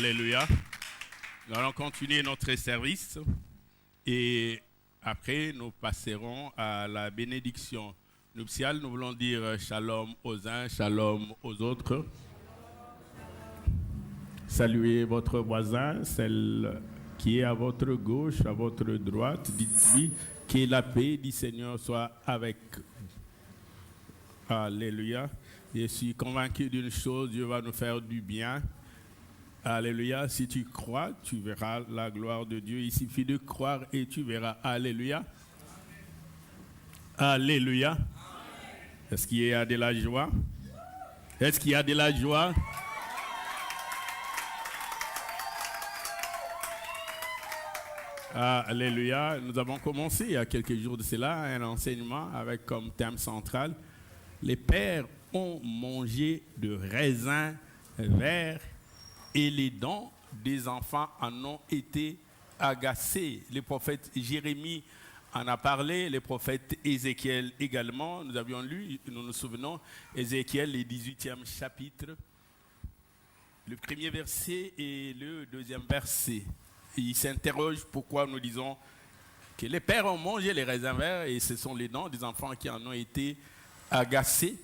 Alléluia. Nous allons continuer notre service et après nous passerons à la bénédiction nuptiale. Nous voulons dire shalom aux uns, shalom aux autres. Saluez votre voisin, celle qui est à votre gauche, à votre droite. Dites-lui que la paix du Seigneur soit avec vous. Alléluia. Je suis convaincu d'une chose, Dieu va nous faire du bien. Alléluia. Si tu crois, tu verras la gloire de Dieu. Il suffit de croire et tu verras. Alléluia. Alléluia. Est-ce qu'il y a de la joie? Est-ce qu'il y a de la joie? Alléluia. Nous avons commencé il y a quelques jours de cela un enseignement avec comme thème central: les pères ont mangé de raisins verts et les dents des enfants en ont été agacés. Le prophète Jérémie en a parlé, le prophète Ézéchiel également. Nous avions lu, nous nous souvenons, Ézéchiel, le 18e chapitre, le premier verset et le deuxième verset. Et il s'interroge pourquoi nous disons que les pères ont mangé les raisins verts et ce sont les dents des enfants qui en ont été agacés.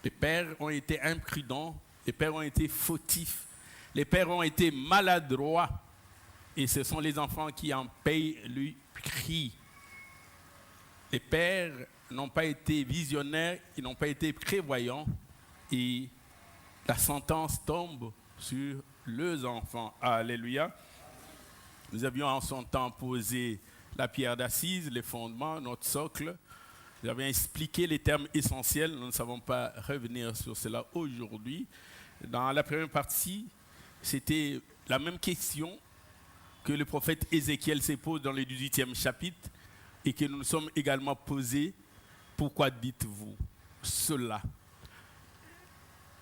Les pères ont été imprudents, les pères ont été fautifs, les pères ont été maladroits et ce sont les enfants qui en payent le prix. Les pères n'ont pas été visionnaires, ils n'ont pas été prévoyants et la sentence tombe sur leurs enfants. Alléluia. Nous avions en son temps posé la pierre d'assise, les fondements, notre socle. Nous avions expliqué les termes essentiels. Nous ne savons pas revenir sur cela aujourd'hui. Dans la première partie, c'était la même question que le prophète Ézéchiel se pose dans le 18e chapitre et que nous nous sommes également posés. Pourquoi dites-vous cela?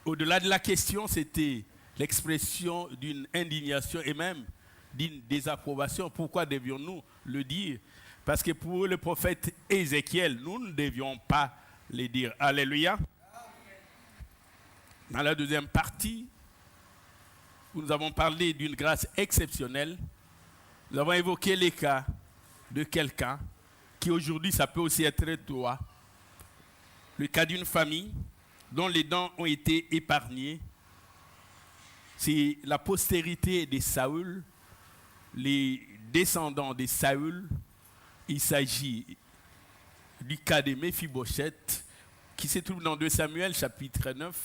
Au-delà de la question, c'était l'expression d'une indignation et même d'une désapprobation. Pourquoi devions-nous le dire? Parce que pour le prophète Ézéchiel, nous ne devions pas le dire. Alléluia. Dans la deuxième partie, nous avons parlé d'une grâce exceptionnelle. Nous avons évoqué les cas de quelqu'un qui aujourd'hui, ça peut aussi être toi. Le cas d'une famille dont les dents ont été épargnées. C'est la postérité de Saül, les descendants de Saül. Il s'agit du cas de Méphibosheth qui se trouve dans 2 Samuel chapitre 9.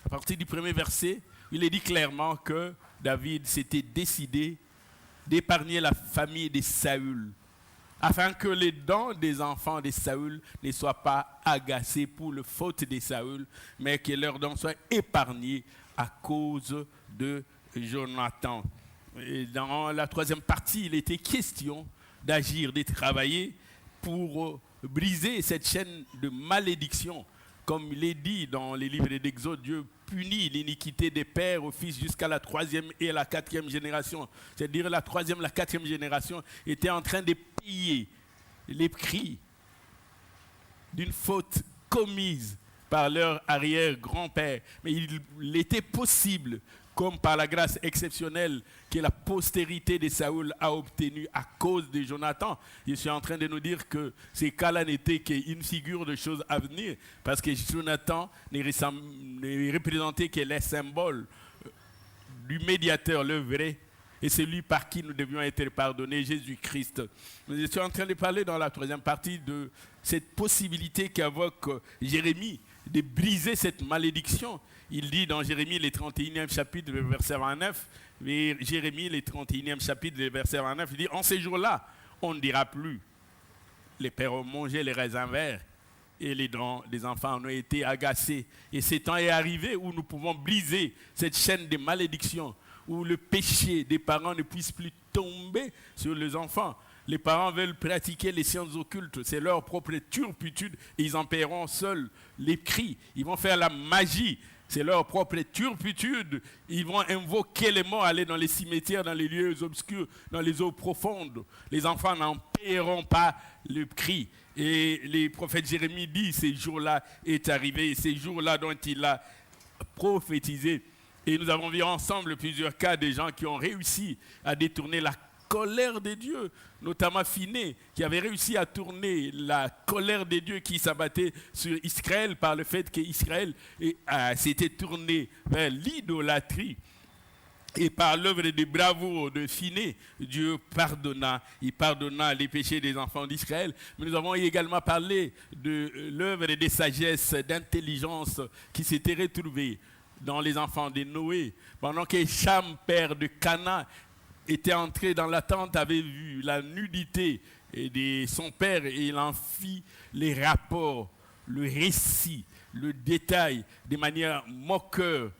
À partir du premier verset, il est dit clairement que David s'était décidé d'épargner la famille de Saül afin que les dents des enfants de Saül ne soient pas agacées pour le faute de Saül, mais que leurs dents soient épargnées à cause de Jonathan. Et dans la troisième partie, il était question d'agir, de travailler pour briser cette chaîne de malédiction. Comme il est dit dans les livres d'Exode, Dieu punit l'iniquité des pères aux fils jusqu'à la 3e et la 4e génération. C'est-à-dire la 3e, la 4e génération était en train de payer les prix d'une faute commise par leur arrière-grand-père. Mais il était possible, comme par la grâce exceptionnelle que la postérité de Saül a obtenue à cause de Jonathan. Je suis en train de nous dire que ces cas-là n'étaient qu'une figure de choses à venir, parce que Jonathan ne représentait que les symboles du médiateur, le vrai, et celui par qui nous devions être pardonnés, Jésus-Christ. Je suis en train de parler dans la troisième partie de cette possibilité qu'invoque Jérémie de briser cette malédiction. Il dit dans Jérémie, le 31e chapitre, le verset 29, Jérémie, le 31e chapitre, le verset 29, il dit: en ces jours-là, on ne dira plus, les pères ont mangé les raisins verts et les dents des enfants ont été agacés. Et ce temps est arrivé où nous pouvons briser cette chaîne de malédiction, où le péché des parents ne puisse plus tomber sur les enfants. Les parents veulent pratiquer les sciences occultes, c'est leur propre turpitude et ils en paieront seuls les prix. Ils vont faire la magie, c'est leur propre turpitude. Ils vont invoquer les morts, aller dans les cimetières, dans les lieux obscurs, dans les eaux profondes. Les enfants n'en paieront pas le prix. Et le prophète Jérémie dit, ces jours-là est arrivé, ces jours-là dont il a prophétisé. Et nous avons vu ensemble plusieurs cas de gens qui ont réussi à détourner la colère de Dieu, notamment Finé, qui avait réussi à tourner la colère de Dieu qui s'abattait sur Israël par le fait qu'Israël s'était tourné vers l'idolâtrie. Et par l'œuvre de bravoure de Finé, Dieu pardonna les péchés des enfants d'Israël. Mais nous avons également parlé de l'œuvre de sagesse, d'intelligence qui s'était retrouvée dans les enfants de Noé. Pendant que Cham, père de Canaan, était entré dans la tente, avait vu la nudité de son père et il en fit les rapports, le récit, le détail de manière moqueur.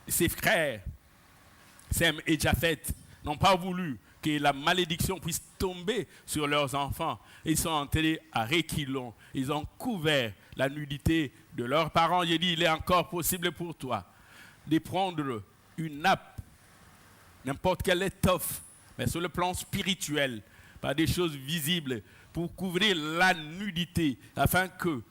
Ses frères, Sem et Japhet, n'ont pas voulu que la malédiction puisse tomber sur leurs enfants. Ils sont entrés à reculons. Ils ont couvert la nudité de leurs parents. J'ai dit, il est encore possible pour toi de prendre une nappe, n'importe quelle étoffe, mais sur le plan spirituel, par des choses visibles, pour couvrir la nudité, afin que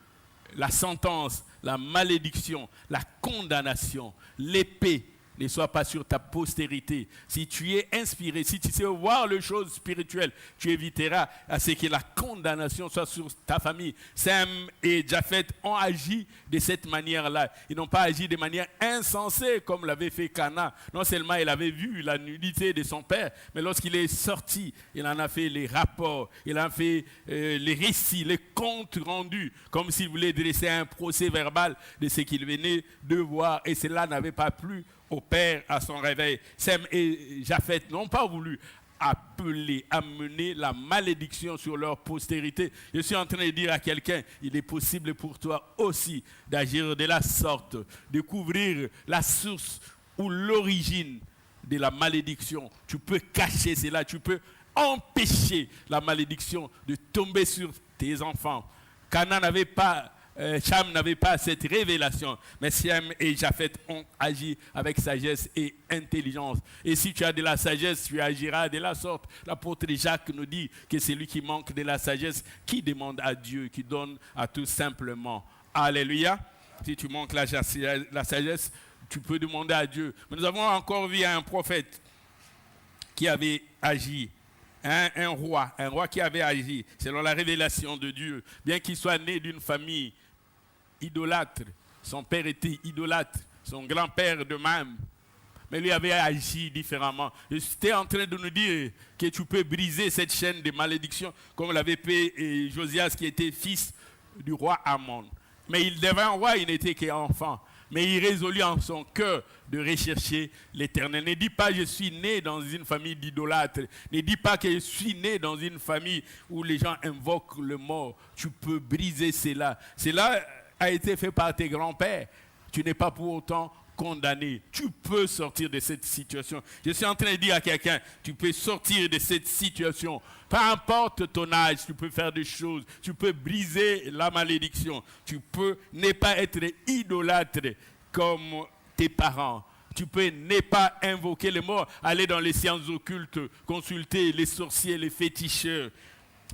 la sentence, la malédiction, la condamnation, l'épée ne soit pas sur ta postérité. Si tu es inspiré, si tu sais voir les choses spirituelles, tu éviteras à ce que la condamnation soit sur ta famille. Sem et Japhet ont agi de cette manière-là. Ils n'ont pas agi de manière insensée comme l'avait fait Canaan. Non seulement il avait vu la nudité de son père, mais lorsqu'il est sorti, il en a fait les rapports, il en a fait les récits, les comptes rendus, comme s'il voulait dresser un procès verbal de ce qu'il venait de voir. Et cela n'avait pas plu au père à son réveil. Sem et Japhet n'ont pas voulu amener la malédiction sur leur postérité. Je suis en train de dire à quelqu'un, il est possible pour toi aussi d'agir de la sorte, de couvrir la source ou l'origine de la malédiction. Tu peux cacher cela, tu peux empêcher la malédiction de tomber sur tes enfants. Cham n'avait pas cette révélation, mais Sem et Japhet ont agi avec sagesse et intelligence. Et si tu as de la sagesse, tu agiras de la sorte. L'apôtre Jacques nous dit que c'est lui qui manque de la sagesse, qui demande à Dieu, qui donne à tout simplement. Alléluia. Si tu manques la sagesse, tu peux demander à Dieu. Mais nous avons encore vu un prophète qui avait agi. Un roi qui avait agi selon la révélation de Dieu, bien qu'il soit né d'une famille idolâtre, son père était idolâtre, son grand-père de même, mais lui avait agi différemment. J'étais en train de nous dire que tu peux briser cette chaîne de malédiction, comme l'avait fait Josias qui était fils du roi Amon. Mais il devint roi, il n'était qu'enfant. Mais il résolut en son cœur de rechercher l'Éternel. Ne dis pas je suis né dans une famille d'idolâtres. Ne dis pas que je suis né dans une famille où les gens invoquent le mort. Tu peux briser cela. Cela a été fait par tes grands-pères. Tu n'es pas pour autant condamné. Tu peux sortir de cette situation. Je suis en train de dire à quelqu'un, tu peux sortir de cette situation. Peu importe ton âge, tu peux faire des choses. Tu peux briser la malédiction. Tu peux ne pas être idolâtre comme tes parents. Tu peux ne pas invoquer les morts, aller dans les sciences occultes, consulter les sorciers, les féticheurs.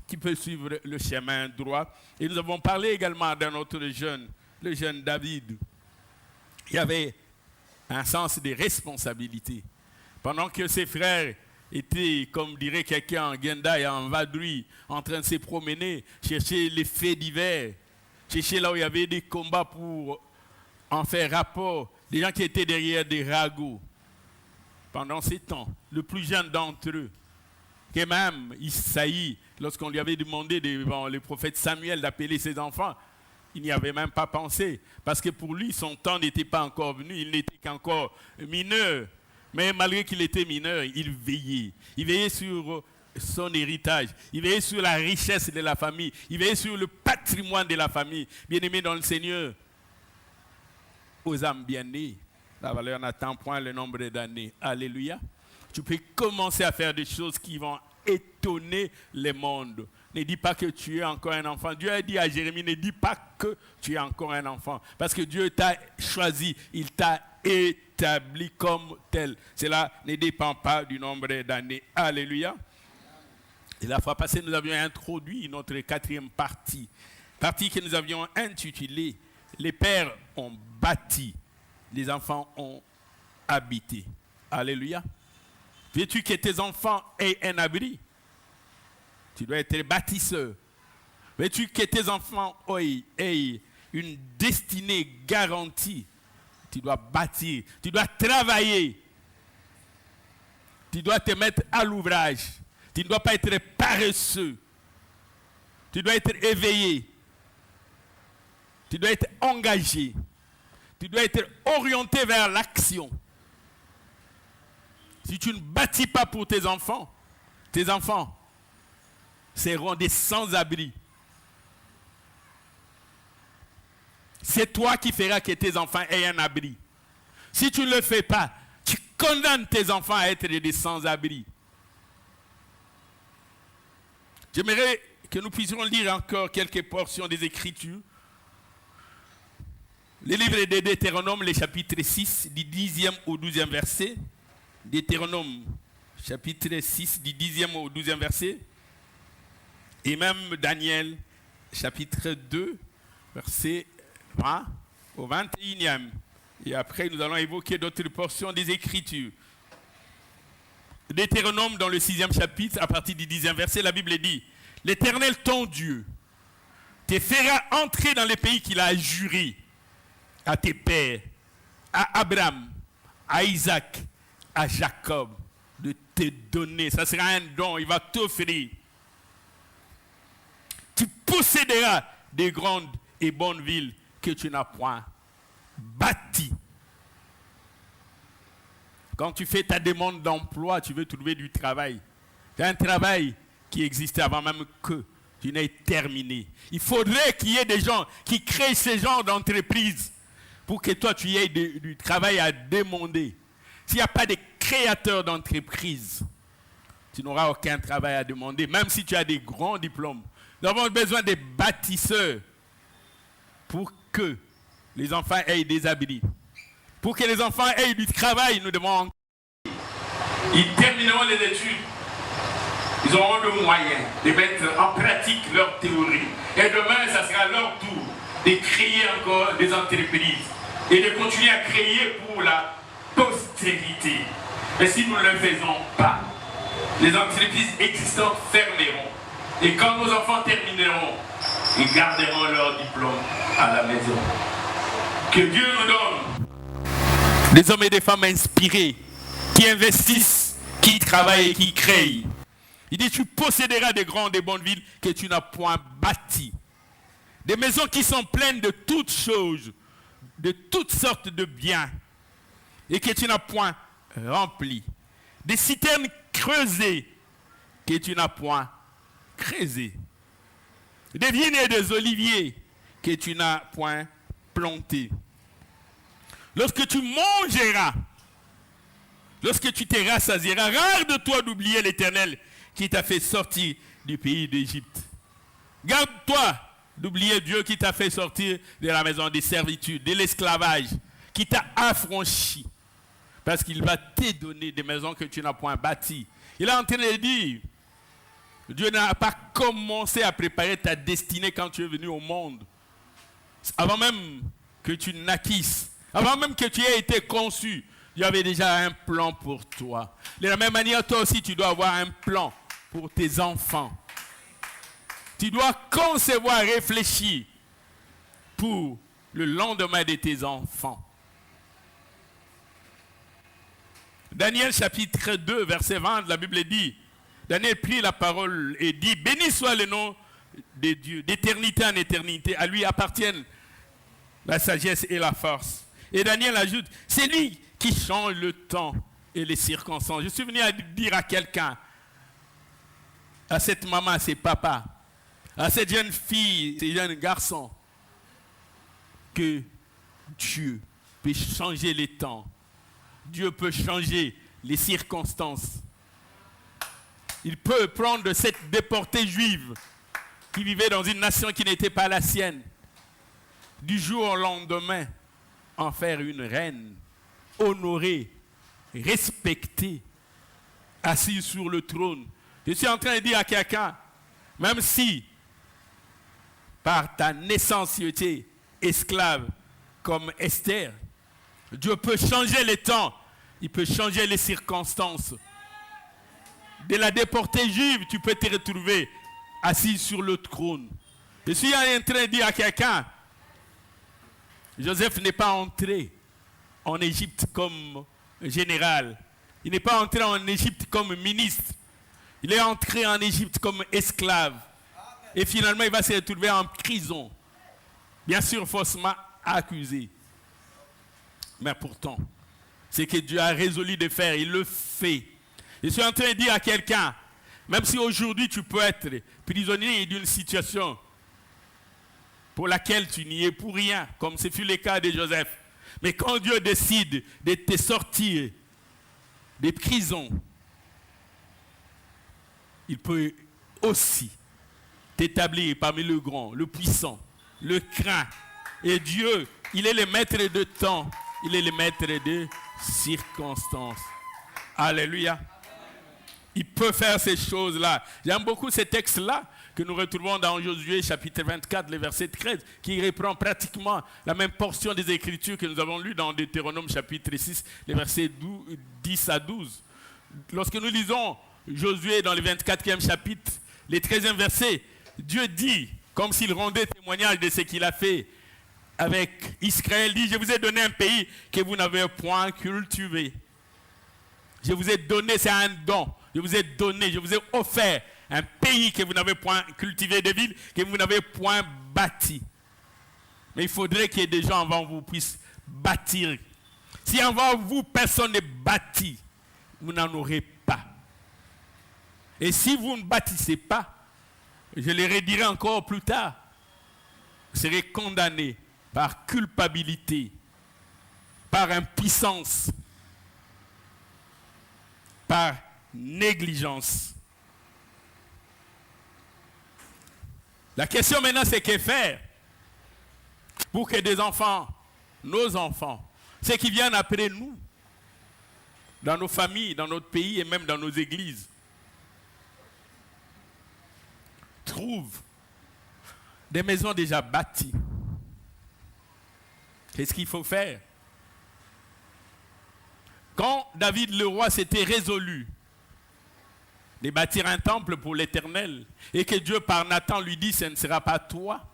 Tu peux suivre le chemin droit. Et nous avons parlé également d'un autre jeune, le jeune David. Il y avait un sens de responsabilité. Pendant que ses frères étaient, comme dirait quelqu'un en guindaille, en vadrouille, en train de se promener, chercher les faits divers, chercher là où il y avait des combats pour en faire rapport, des gens qui étaient derrière des ragots. Pendant ces temps, le plus jeune d'entre eux, que même Isaïe, lorsqu'on lui avait demandé devant le prophète Samuel d'appeler ses enfants, il n'y avait même pas pensé. Parce que pour lui, son temps n'était pas encore venu. Il n'était qu'encore mineur. Mais malgré qu'il était mineur, il veillait. Il veillait sur son héritage. Il veillait sur la richesse de la famille. Il veillait sur le patrimoine de la famille. Bien-aimé dans le Seigneur, aux âmes bien-nées, la valeur n'attend point le nombre d'années. Alléluia. Tu peux commencer à faire des choses qui vont étonner le monde. Ne dis pas que tu es encore un enfant. Dieu a dit à Jérémie, ne dis pas que tu es encore un enfant. Parce que Dieu t'a choisi, il t'a établi comme tel. Cela ne dépend pas du nombre d'années. Alléluia. Et la fois passée, nous avions introduit notre quatrième partie que nous avions intitulée « Les pères ont bâti les enfants ont habité. Alléluia. Veux-tu que tes enfants aient un abri? Tu dois être bâtisseur. Veux-tu que tes enfants aient une destinée garantie? Tu dois bâtir, tu dois travailler. Tu dois te mettre à l'ouvrage. Tu ne dois pas être paresseux. Tu dois être éveillé. Tu dois être engagé. Tu dois être orienté vers l'action. Si tu ne bâtis pas pour tes enfants seront des sans-abri. C'est toi qui feras que tes enfants aient un abri. Si tu ne le fais pas, tu condamnes tes enfants à être des sans-abri. J'aimerais que nous puissions lire encore quelques portions des Écritures. Le livre de Deutéronome, le chapitre 6, du 10e au 12e verset. Deutéronome, chapitre 6, du 10e au 12e verset. Et même Daniel, chapitre 2, verset 20 au 21e. Et après, nous allons évoquer d'autres portions des Écritures. Deutéronome, dans le 6e chapitre, à partir du 10e verset, la Bible dit: l'Éternel, ton Dieu, te fera entrer dans les pays qu'il a juré à tes pères, à Abraham, à Isaac, à Jacob, de te donner. Ça sera un don, il va t'offrir. Tu posséderas des grandes et bonnes villes que tu n'as point bâties. Quand tu fais ta demande d'emploi, tu veux trouver du travail. C'est un travail qui existait avant même que tu n'aies terminé. Il faudrait qu'il y ait des gens qui créent ce genre d'entreprise pour que toi, tu aies du travail à demander. S'il n'y a pas de créateurs d'entreprise, tu n'auras aucun travail à demander, même si tu as des grands diplômes. Nous avons besoin de bâtisseurs pour que les enfants aient des abris. Pour que les enfants aient du travail, nous devons... Ils termineront les études. Ils auront le moyen de mettre en pratique leur théorie. Et demain, ça sera leur tour de créer encore des entreprises et de continuer à créer pour la postérité. Mais si nous ne le faisons pas, les entreprises existantes fermeront. Et quand nos enfants termineront, ils garderont leur diplôme à la maison. Que Dieu nous donne des hommes et des femmes inspirés, qui investissent, qui travaillent et qui créent. Il dit: tu posséderas des grandes et bonnes villes que tu n'as point bâties. Des maisons qui sont pleines de toutes choses, de toutes sortes de biens, et que tu n'as point remplies. Des citernes creusées que tu n'as point creusées. Des vignes et des oliviers que tu n'as point plantés. Lorsque tu mangeras, lorsque tu te rassasieras, rare de toi d'oublier l'Éternel qui t'a fait sortir du pays d'Égypte. Garde-toi d'oublier Dieu qui t'a fait sortir de la maison des servitudes, de l'esclavage, qui t'a affranchi. Parce qu'il va te donner des maisons que tu n'as point bâties. Il est en train de dire, Dieu n'a pas commencé à préparer ta destinée quand tu es venu au monde. Avant même que tu naquisses, avant même que tu aies été conçu, Dieu avait déjà un plan pour toi. De la même manière, toi aussi, tu dois avoir un plan pour tes enfants. Tu dois concevoir, réfléchir pour le lendemain de tes enfants. Daniel chapitre 2, verset 20, la Bible dit, Daniel prit la parole et dit: béni soit le nom de Dieu, d'éternité en éternité, à lui appartiennent la sagesse et la force. Et Daniel ajoute: c'est lui qui change le temps et les circonstances. Je suis venu à dire à quelqu'un, à cette maman, à ses papas, à cette jeune fille, ces jeunes garçons, que Dieu peut changer les temps. Dieu peut changer les circonstances. Il peut prendre cette déportée juive qui vivait dans une nation qui n'était pas la sienne, du jour au lendemain, en faire une reine, honorée, respectée, assise sur le trône. Je suis en train de dire à quelqu'un, même si par ta naissance tu étais esclave comme Esther, Dieu peut changer les temps. Il peut changer les circonstances. De la déportée juive, tu peux te retrouver assis sur le trône. Je suis en train de dire à quelqu'un, Joseph n'est pas entré en Égypte comme général. Il n'est pas entré en Égypte comme ministre. Il est entré en Égypte comme esclave. Et finalement, il va se retrouver en prison. Bien sûr, faussement accusé. Mais pourtant, c'est que Dieu a résolu de faire. Il le fait. Je suis en train de dire à quelqu'un, même si aujourd'hui tu peux être prisonnier d'une situation pour laquelle tu n'y es pour rien, comme ce fut le cas de Joseph. Mais quand Dieu décide de te sortir des prisons, il peut aussi t'établir parmi le grand, le puissant, le craint. Et Dieu, il est le maître de temps, il est le maître de circonstances. Alléluia. Il peut faire ces choses-là. J'aime beaucoup ces textes-là que nous retrouvons dans Josué chapitre 24, le verset 13, qui reprend pratiquement la même portion des Écritures que nous avons lues dans Deutéronome chapitre 6, les versets 10 à 12. Lorsque nous lisons Josué dans le 24e chapitre, les 13e versets, Dieu dit, comme s'il rendait témoignage de ce qu'il a fait avec Israël, dit, je vous ai donné un pays que vous n'avez point cultivé. Je vous ai donné, c'est un don. Je vous ai donné, je vous ai offert un pays que vous n'avez point cultivé, des villes que vous n'avez point bâti. Mais il faudrait qu'il y ait des gens avant vous puissent bâtir. Si avant vous, personne n'est bâti, vous n'en aurez pas. Et si vous ne bâtissez pas, je le redirai encore plus tard, vous serez condamné par culpabilité, par impuissance, par négligence. La question maintenant, c'est que faire pour que des enfants, nos enfants, ceux qui viennent après nous, dans nos familles, dans notre pays et même dans nos églises, trouvent des maisons déjà bâties. Qu'est-ce qu'il faut faire? Quand David le roi s'était résolu de bâtir un temple pour l'Éternel et que Dieu par Nathan lui dit ce ne sera pas toi,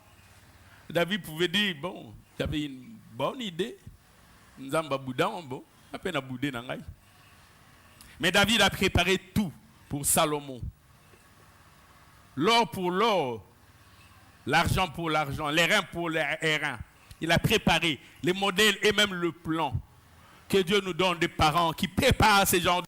David pouvait dire bon, j'avais une bonne idée. Mais David a préparé tout pour Salomon. L'or pour l'or, l'argent pour l'argent, les reins pour les reins. Il a préparé les modèles et même le plan. Que Dieu nous donne des parents qui préparent ces genres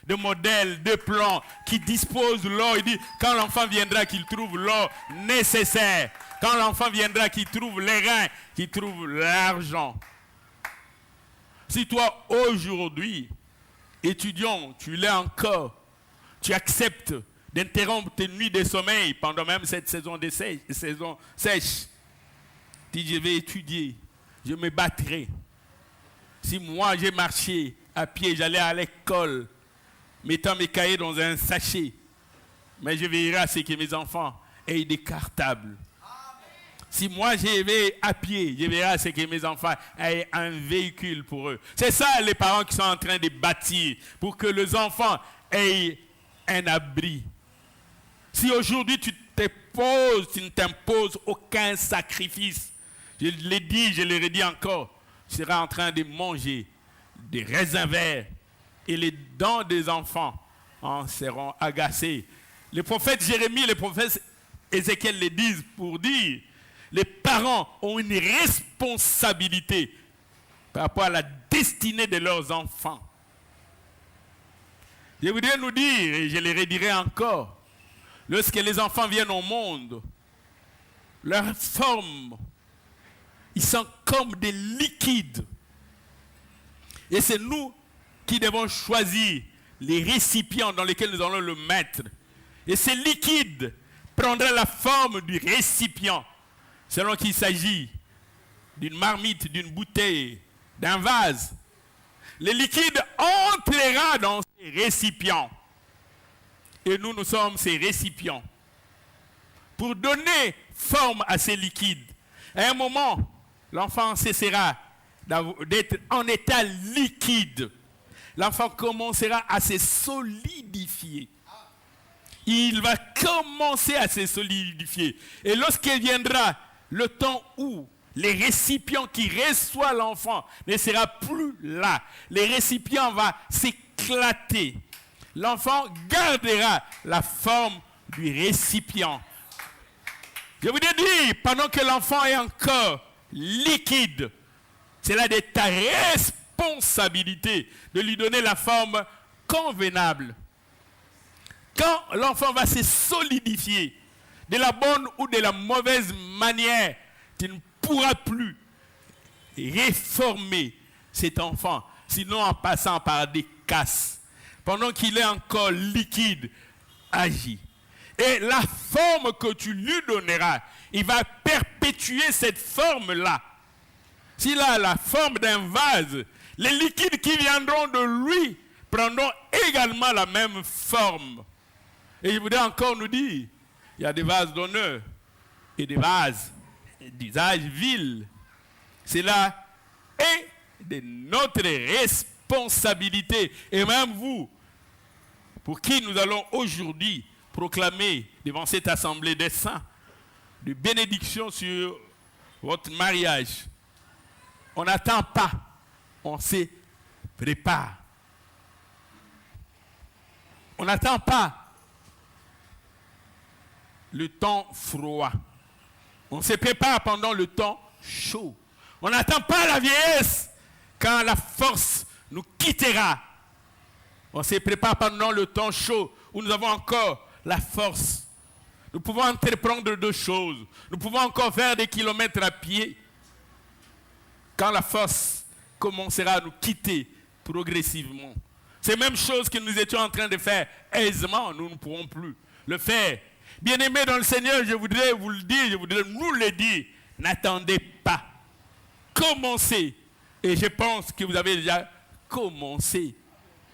de modèles, de plans, qui disposent l'or. Il dit, quand l'enfant viendra, qu'il trouve l'or nécessaire. Quand l'enfant viendra, qu'il trouve les reins, qu'il trouve l'argent. Si toi, aujourd'hui, étudiant, tu l'es encore, tu acceptes d'interrompre tes nuits de sommeil pendant même cette saison sèche, dis, je vais étudier, je me battrai. Si moi j'ai marché à pied, j'allais à l'école, mettant mes cahiers dans un sachet, mais je veillerai à ce que mes enfants aient des cartables. Si moi j'y vais à pied, je veillerai à ce que mes enfants aient un véhicule pour eux. C'est ça les parents qui sont en train de bâtir pour que les enfants aient un abri. Si aujourd'hui tu ne t'imposes aucun sacrifice, je l'ai dit, je le redis encore, tu seras en train de manger des raisins verts et les dents des enfants en seront agacées. Le prophète Jérémie, le prophète Ézéchiel le disent pour dire, les parents ont une responsabilité par rapport à la destinée de leurs enfants. Je voudrais nous dire, et je le redirai encore, lorsque les enfants viennent au monde, leur forme, ils sont comme des liquides. Et c'est nous qui devons choisir les récipients dans lesquels nous allons le mettre. Et ces liquides prendront la forme du récipient, selon qu'il s'agit d'une marmite, d'une bouteille, d'un vase. Le liquide entrera dans ces récipients. Et nous sommes ces récipients. Pour donner forme à ces liquides, à un moment, l'enfant cessera d'être en état liquide. L'enfant commencera à se solidifier. Il va commencer à se solidifier. Et lorsqu'il viendra le temps où les récipients qui reçoivent l'enfant ne seront plus là, les récipients vont s'éclater. L'enfant gardera la forme du récipient. Je vous ai dit, pendant que l'enfant est encore liquide, c'est là de ta responsabilité de lui donner la forme convenable. Quand l'enfant va se solidifier de la bonne ou de la mauvaise manière, tu ne pourras plus réformer cet enfant, sinon en passant par des casses. Pendant qu'il est encore liquide, agis. Et la forme que tu lui donneras, il va perpétuer cette forme-là. S'il a la forme d'un vase, les liquides qui viendront de lui prendront également la même forme. Et je voudrais encore nous dire, il y a des vases d'honneur et des vases d'usage vil. Cela est de notre responsabilité. Et même vous, pour qui nous allons aujourd'hui proclamer devant cette assemblée des saints, de bénédiction sur votre mariage. On n'attend pas, on se prépare. On n'attend pas le temps froid. On se prépare pendant le temps chaud. On n'attend pas la vieillesse quand la force nous quittera. On se prépare pendant le temps chaud où nous avons encore la force. Nous pouvons entreprendre deux choses. Nous pouvons encore faire des kilomètres à pied. Quand la force commencera à nous quitter progressivement. C'est la même chose que nous étions en train de faire aisément, nous ne pourrons plus le faire. Bien-aimés dans le Seigneur, je voudrais vous le dire, je voudrais nous le dire. N'attendez pas. Commencez. Et je pense que vous avez déjà commencé.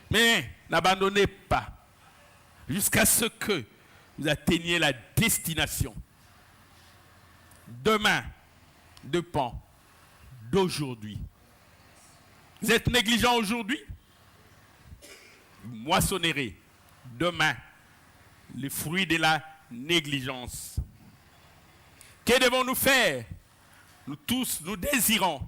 Mais n'abandonnez pas. Jusqu'à ce que vous atteigniez la destination. Demain dépend d'aujourd'hui. Vous êtes négligent aujourd'hui, vous moissonnerez demain les fruits de la négligence. Que devons-nous faire? Nous tous, nous désirons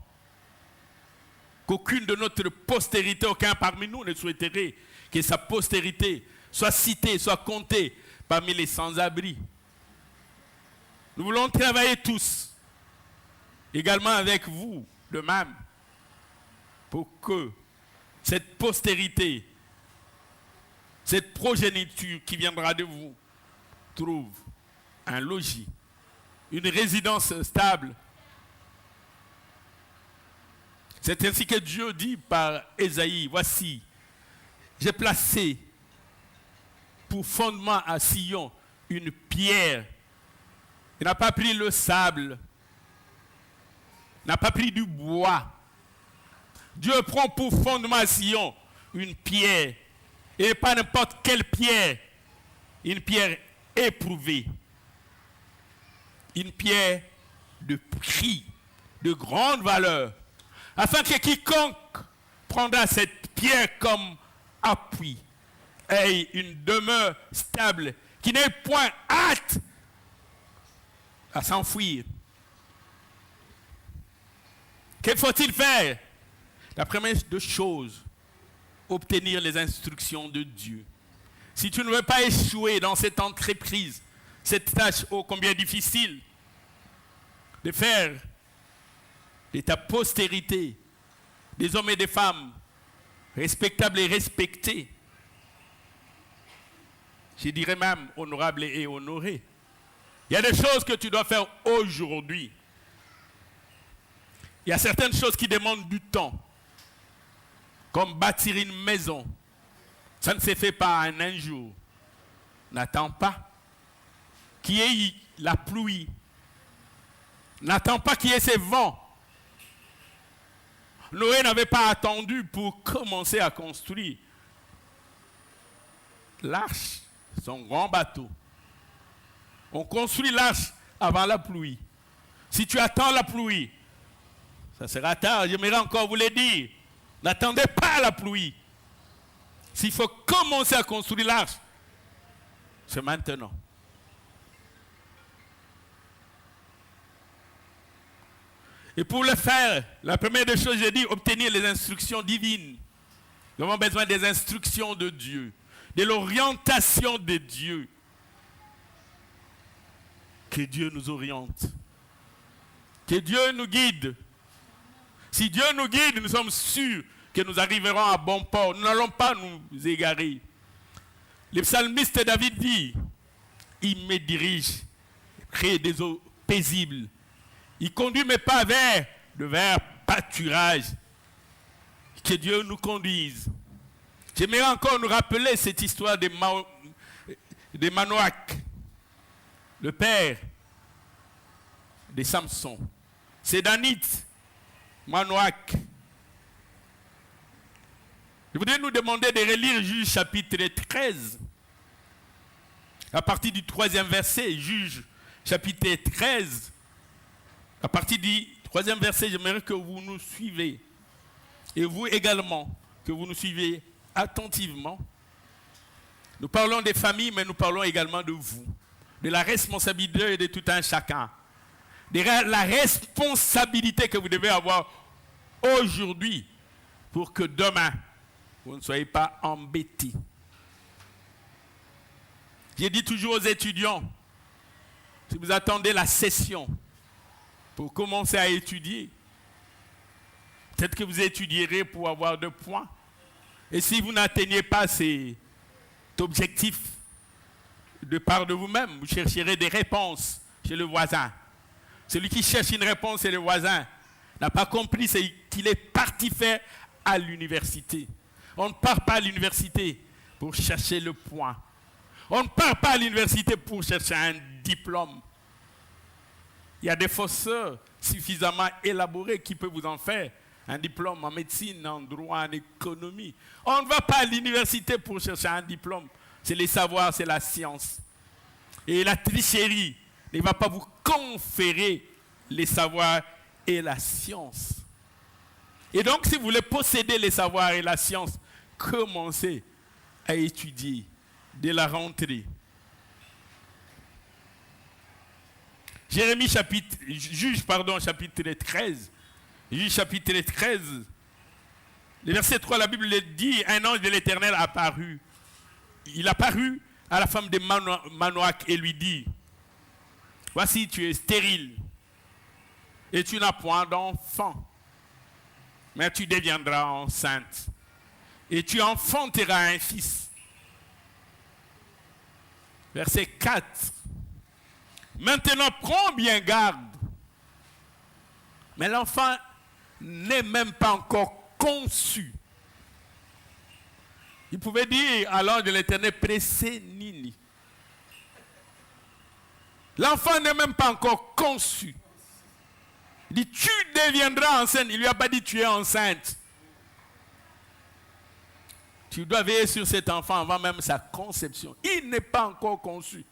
qu'aucune de notre postérité, aucun parmi nous ne souhaiterait que sa postérité soit citée, soit comptée parmi les sans-abri. Nous voulons travailler tous, également avec vous, de même, pour que cette postérité, cette progéniture qui viendra de vous, trouve un logis, une résidence stable. C'est ainsi que Dieu dit par Ésaïe, voici, j'ai placé pour fondement à Sion une pierre. Il n'a pas pris le sable, il n'a pas pris du bois. Dieu prend pour fondement à Sion une pierre, et pas n'importe quelle pierre, une pierre éprouvée, une pierre de prix, de grande valeur, afin que quiconque prendra cette pierre comme appui ait une demeure stable, qui n'est point hâte à s'enfuir. Que faut-il faire? La première des choses, obtenir les instructions de Dieu. Si tu ne veux pas échouer dans cette entreprise, cette tâche ô combien difficile, de faire de ta postérité des hommes et des femmes respectables et respectés, je dirais même honorables et honorés. Il y a des choses que tu dois faire aujourd'hui. Il y a certaines choses qui demandent du temps, comme bâtir une maison. Ça ne se fait pas en un jour. N'attends pas qu'il y ait la pluie. N'attends pas qu'il y ait ces vents. Noé n'avait pas attendu pour commencer à construire l'arche, son grand bateau. On construit l'arche avant la pluie. Si tu attends la pluie, Ça sera tard, j'aimerais encore vous le dire. N'attendez pas la pluie. S'il faut commencer à construire l'arche, c'est maintenant. Et pour le faire, la première des choses, j'ai dit, obtenir les instructions divines. Nous avons besoin des instructions de Dieu, de l'orientation de Dieu. Que Dieu nous oriente. Que Dieu nous guide. Si Dieu nous guide, nous sommes sûrs que nous arriverons à bon port. Nous n'allons pas nous égarer. Le psalmiste David dit, il me dirige, crée des eaux paisibles. Il conduit mes pas vers pâturage. Que Dieu nous conduise. J'aimerais encore nous rappeler cette histoire de Manoach, le père de Samson. C'est Danite, Manoach. Je voudrais nous demander de relire Juge chapitre 13. À partir du 3e verset, Juge chapitre 13. À partir du 3e verset, j'aimerais que vous nous suivez. Et vous également, que vous nous suivez attentivement. Nous parlons des familles, mais nous parlons également de vous. De la responsabilité de tout un chacun. De la responsabilité que vous devez avoir aujourd'hui pour que demain, vous ne soyez pas embêtés. J'ai dit toujours aux étudiants, si vous attendez la session pour commencer à étudier, peut-être que vous étudierez pour avoir 2 points. Et si vous n'atteignez pas cet objectif de part de vous-même, vous chercherez des réponses chez le voisin. Celui qui cherche une réponse chez le voisin n'a pas compris, c'est qu'il est parti faire à l'université. On ne part pas à l'université pour chercher le point. On ne part pas à l'université pour chercher un diplôme. Il y a des forceurs suffisamment élaborés qui peuvent vous en faire un diplôme en médecine, en droit, en économie. On ne va pas à l'université pour chercher un diplôme. C'est les savoirs, c'est la science. Et la tricherie ne va pas vous conférer les savoirs et la science. Et donc, si vous voulez posséder les savoirs et la science, commencez à étudier dès la rentrée. Juge chapitre 13. Juge chapitre 13. Le verset 3, la Bible dit, un ange de l'Éternel apparut. Il apparut à la femme de Manoach et lui dit, voici, tu es stérile et tu n'as point d'enfant, mais tu deviendras enceinte et tu enfanteras un fils. Verset 4. Maintenant, prends bien garde. Mais l'enfant n'est même pas encore conçu. Il pouvait dire à l'ange de l'Éternel, pressé Nini. L'enfant n'est même pas encore conçu. Il dit, tu deviendras enceinte. Il ne lui a pas dit, tu es enceinte. Tu dois veiller sur cet enfant avant même sa conception. Il n'est pas encore conçu.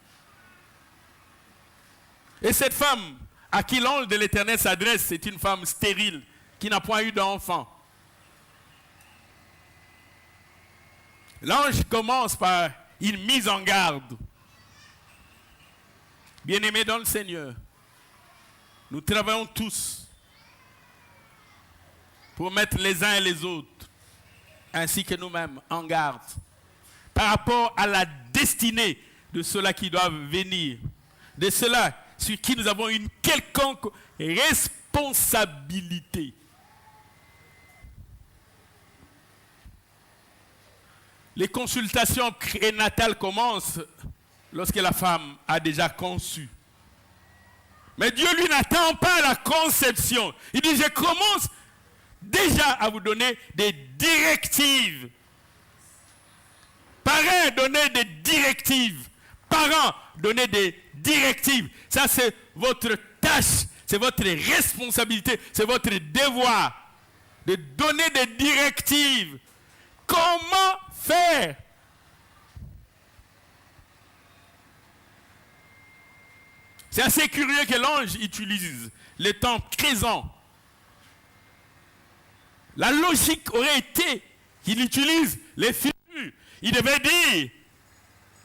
Et cette femme à qui l'ange de l'Éternel s'adresse, c'est une femme stérile qui n'a point eu d'enfant. L'ange commence par une mise en garde. Bien-aimés dans le Seigneur, nous travaillons tous pour mettre les uns et les autres, ainsi que nous-mêmes, en garde par rapport à la destinée de ceux-là qui doivent venir, de ceux-là sur qui nous avons une quelconque responsabilité. Les consultations prénatales commencent lorsque la femme a déjà conçu. Mais Dieu, lui, n'attend pas la conception. Il dit, je commence déjà à vous donner des directives. Parents, donnez des directives. Parents, donnez des directives. Ça, c'est votre tâche, c'est votre responsabilité, c'est votre devoir de donner des directives. Comment faire? C'est assez curieux que l'ange utilise le temps présent la logique aurait été qu'il utilise les figures. Il devait dire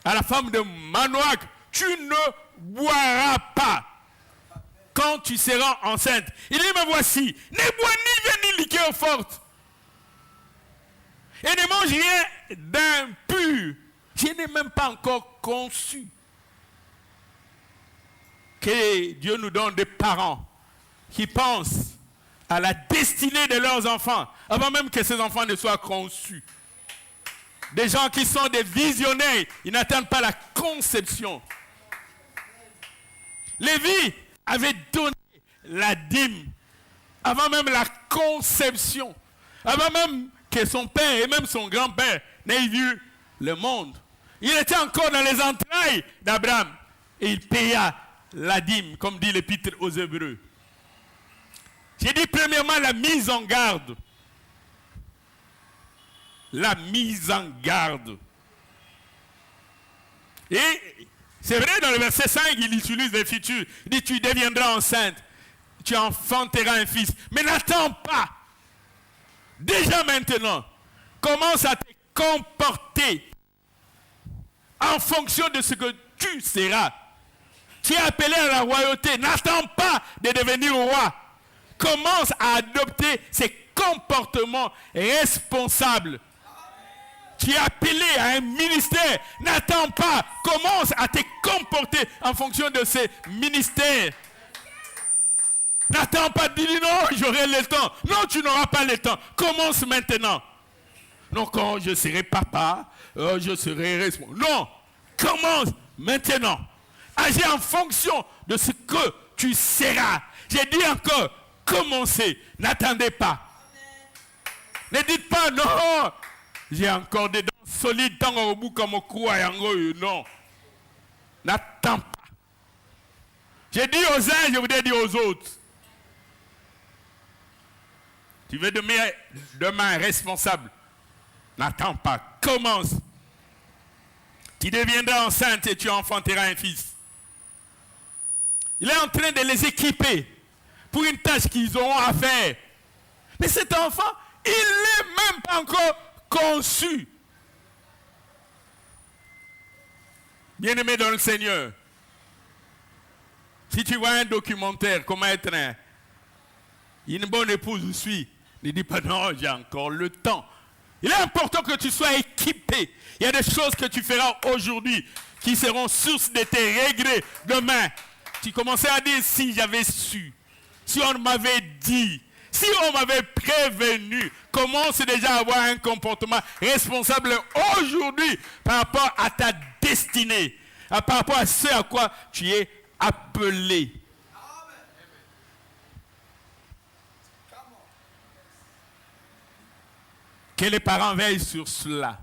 à la femme de Manoach, tu ne boiras pas quand tu seras enceinte. Il dit, me voici, ne bois ni vin ni liqueur forte. Et ne mange rien d'impur. Je n'ai même pas encore conçu. Que Dieu nous donne des parents qui pensent à la destinée de leurs enfants avant même que ces enfants ne soient conçus. Des gens qui sont des visionnaires, ils n'attendent pas la conception. Lévi avait donné la dîme avant même la conception, avant même que son père et même son grand-père n'aient vu le monde. Il était encore dans les entrailles d'Abraham et il paya la dîme, comme dit l'Épître aux Hébreux. J'ai dit premièrement la mise en garde. La mise en garde. Et c'est vrai, dans le verset 5, il utilise les futurs. Il dit, tu deviendras enceinte, tu enfanteras un fils. Mais n'attends pas. Déjà maintenant, commence à te comporter en fonction de ce que tu seras. Tu es appelé à la royauté. N'attends pas de devenir roi. Commence à adopter ces comportements responsables. Tu es appelé à un ministère. N'attends pas. Commence à te comporter en fonction de ces ministères. N'attends pas. Dis non, j'aurai le temps. Non, tu n'auras pas le temps. Commence maintenant. Non, quand je serai papa, je serai responsable. Non, commence maintenant. Agis en fonction de ce que tu seras. J'ai dit encore, commencez. N'attendez pas. Ne dites pas non. J'ai encore des dents solides tant au bout comme au cou à Yango. Non. N'attends pas. J'ai dit aux uns, je voudrais dire aux autres. Tu veux demain responsable. N'attends pas. Commence. Tu deviendras enceinte et tu enfanteras un fils. Il est en train de les équiper pour une tâche qu'ils auront à faire. Mais cet enfant, il n'est même pas encore conçu. Bien-aimé dans le Seigneur, si tu vois un documentaire, comment être une bonne épouse je suis, ne dis pas non, j'ai encore le temps. Il est important que tu sois équipé. Il y a des choses que tu feras aujourd'hui qui seront source de tes regrets demain. Tu commençais à dire si j'avais su, si on m'avait dit, si on m'avait prévenu. Commence déjà à avoir un comportement responsable aujourd'hui par rapport à ta destinée, par rapport à ce à quoi tu es appelé. Que les parents veillent sur cela.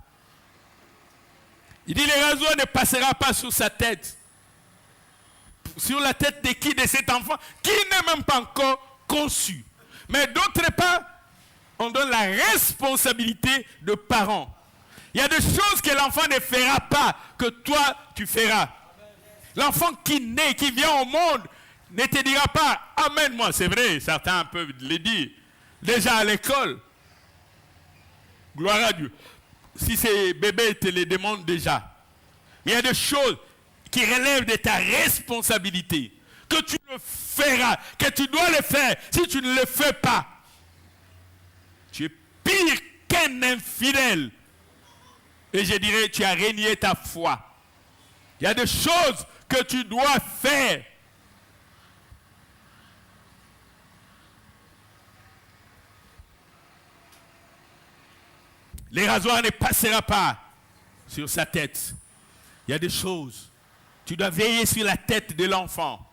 Il dit, le rasoir ne passera pas sur sa tête. Sur la tête de qui? De cet enfant qui n'est même pas encore conçu. Mais d'autre part, on donne la responsabilité de parents. Il y a des choses que l'enfant ne fera pas, que toi, tu feras. L'enfant qui naît, qui vient au monde, ne te dira pas « Amène-moi ». C'est vrai, certains peuvent le dire. Déjà à l'école. Gloire à Dieu. Si ces bébés te les demandent déjà. Il y a des choses qui relèvent de ta responsabilité. Que tu le feras, que tu dois le faire. Si tu ne le fais pas, tu es pire qu'un infidèle. Et je dirais, tu as renié ta foi. Il y a des choses que tu dois faire. Le rasoir ne passera pas sur sa tête. Il y a des choses. Tu dois veiller sur la tête de l'enfant.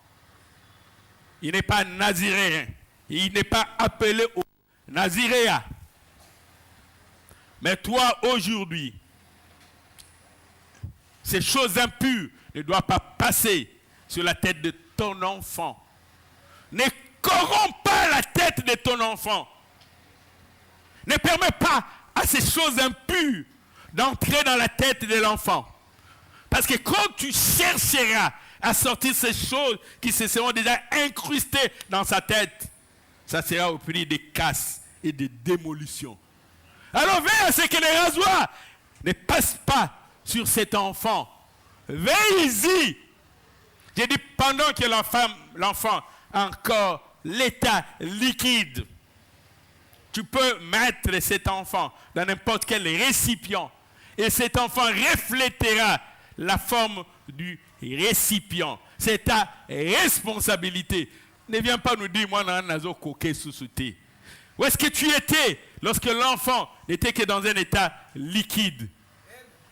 Il n'est pas naziréen. Il n'est pas appelé au naziréa. Mais toi, aujourd'hui, ces choses impures ne doivent pas passer sur la tête de ton enfant. Ne corromps pas la tête de ton enfant. Ne permets pas à ces choses impures d'entrer dans la tête de l'enfant. Parce que quand tu chercheras à sortir ces choses qui se seront déjà incrustées dans sa tête, ça sera au prix des casses et de démolition. Alors veille à ce que les rasoirs ne passent pas sur cet enfant. Veille-y. J'ai dit pendant que l'enfant a encore l'état liquide, tu peux mettre cet enfant dans n'importe quel récipient et cet enfant reflétera la forme du récipient. C'est ta responsabilité. Ne viens pas nous dire, moi, nazo coquet sous-souté. Où est-ce que tu étais lorsque l'enfant n'était que dans un état liquide?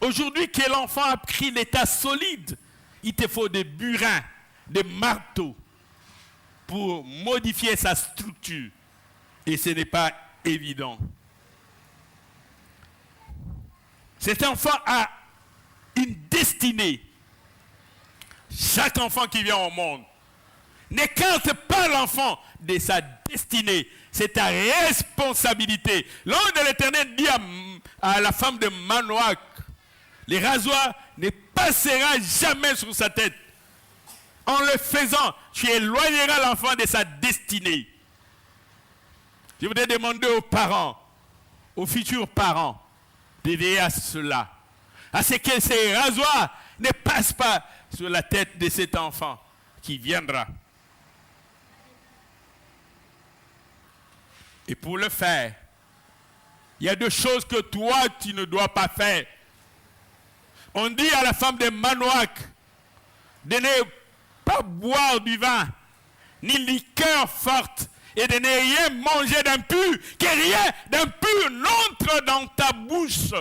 Aujourd'hui que l'enfant a pris l'état solide, il te faut des burins, des marteaux pour modifier sa structure. Et ce n'est pas évident. Cet enfant a une destinée. Chaque enfant qui vient au monde, n'écarte pas l'enfant de sa destinée. C'est ta responsabilité. L'ange de l'Éternel dit à la femme de Manoach, les rasoirs ne passera jamais sur sa tête. En le faisant, tu éloigneras l'enfant de sa destinée. Je voudrais demander aux parents, aux futurs parents, de veiller à cela. À ce que ces rasoirs ne passent pas sur la tête de cet enfant qui viendra. Et pour le faire, il y a deux choses que toi, tu ne dois pas faire. On dit à la femme de Manoach de ne pas boire du vin, ni liqueur forte, et de ne rien manger d'impur, que rien d'impur n'entre dans ta bouche.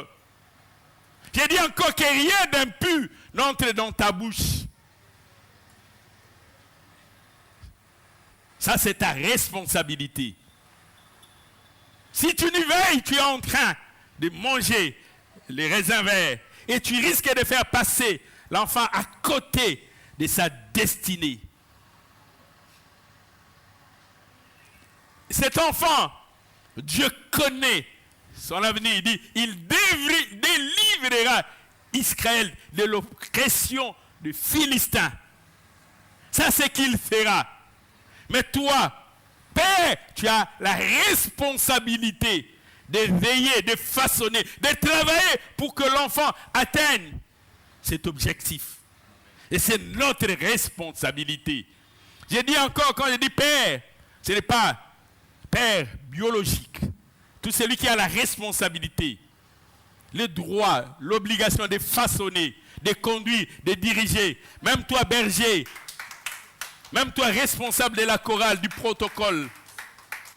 J'ai dit encore que rien d'impur n'entre dans ta bouche. Ça, c'est ta responsabilité. Si tu n'y veilles, tu es en train de manger les raisins verts et tu risques de faire passer l'enfant à côté de sa destinée. Cet enfant, Dieu connaît son avenir. Il dit, il délivrera Israël de l'oppression des Philistins. Ça, c'est qu'il fera. Mais toi, Père, tu as la responsabilité de veiller, de façonner, de travailler pour que l'enfant atteigne cet objectif. Et c'est notre responsabilité. J'ai dit encore, quand je dis Père, ce n'est pas Père biologique. Tout celui qui a la responsabilité, le droit, l'obligation de façonner, de conduire, de diriger. Même toi, berger, même toi, responsable de la chorale, du protocole.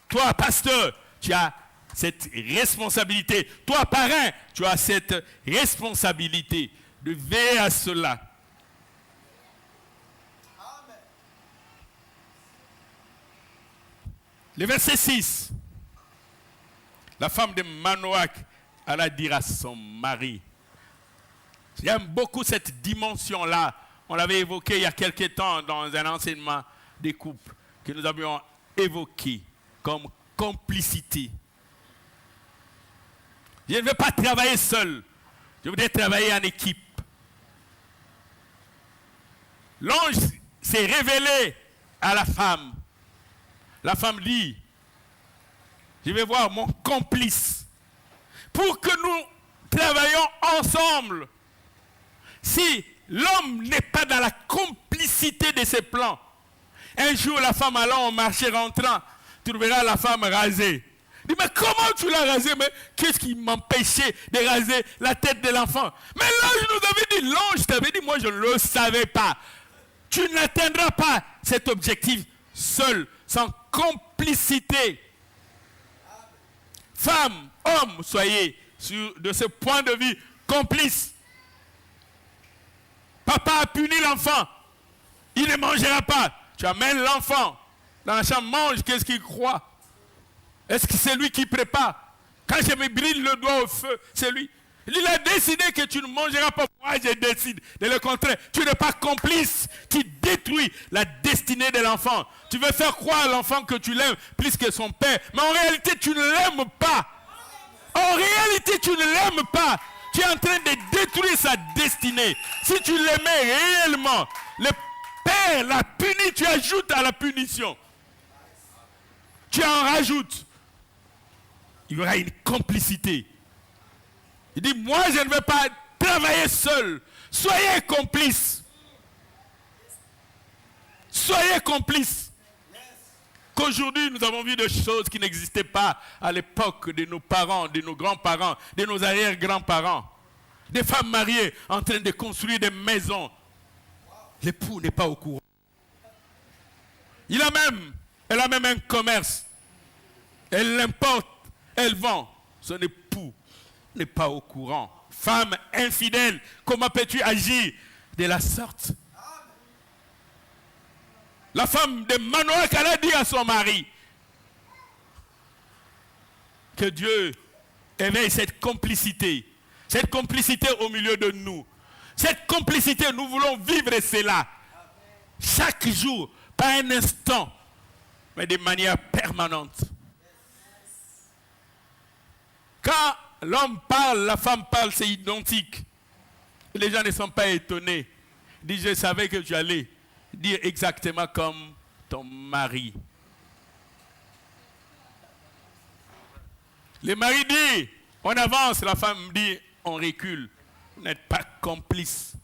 Toi, pasteur, tu as cette responsabilité. Toi, parrain, tu as cette responsabilité de veiller à cela. Amen. Le verset 6. La femme de Manoach alla dire à son mari. J'aime beaucoup cette dimension-là. On l'avait évoqué il y a quelque temps dans un enseignement des couples que nous avions évoqué comme complicité. Je ne veux pas travailler seul. Je voudrais travailler en équipe. L'ange s'est révélé à la femme. La femme dit, je vais voir mon complice pour que nous travaillions ensemble. Si l'homme n'est pas dans la complicité de ses plans, un jour la femme allant au marché rentrant, tu verras la femme rasée. Dis, mais comment tu l'as rasée? Mais qu'est-ce qui m'empêchait de raser la tête de l'enfant? Mais l'ange nous avait dit, l'ange t'avait dit, moi je ne le savais pas. Tu n'atteindras pas cet objectif seul, sans complicité. Femme, homme, soyez de ce point de vue complices. Papa a puni l'enfant. Il ne mangera pas. Tu amènes l'enfant dans la chambre, mange, qu'est-ce qu'il croit? Est-ce que c'est lui qui prépare? Quand je me brille le doigt au feu, c'est lui. Il a décidé que tu ne mangeras pas. Moi, je décide de le contraire. Tu n'es pas complice qui détruit la destinée de l'enfant. Tu veux faire croire à l'enfant que tu l'aimes plus que son père. Mais en réalité, tu ne l'aimes pas. En réalité, tu ne l'aimes pas. Tu es en train de détruire sa destinée. Si tu l'aimais réellement, le père l'a puni, tu ajoutes à la punition. Tu en rajoutes. il y aura une complicité. Il dit, moi je ne vais pas travailler seul. Soyez complices. Soyez complices. Qu'aujourd'hui nous avons vu des choses qui n'existaient pas à l'époque de nos parents, de nos grands-parents, de nos arrière-grands-parents. Des femmes mariées en train de construire des maisons. L'époux n'est pas au courant. Elle a même un commerce. Elle l'importe, elle vend. Son époux n'est pas au courant. Femme infidèle, comment peux-tu agir de la sorte? La femme de Manoah, elle a dit à son mari que Dieu éveille cette complicité au milieu de nous. Cette complicité, nous voulons vivre cela chaque jour, pas un instant, mais de manière permanente. Quand l'homme parle, la femme parle, c'est identique. Les gens ne sont pas étonnés. Ils disent, je savais que tu allais dire exactement comme ton mari. Le mari dit, on avance, la femme dit, on recule. Vous n'êtes pas complice.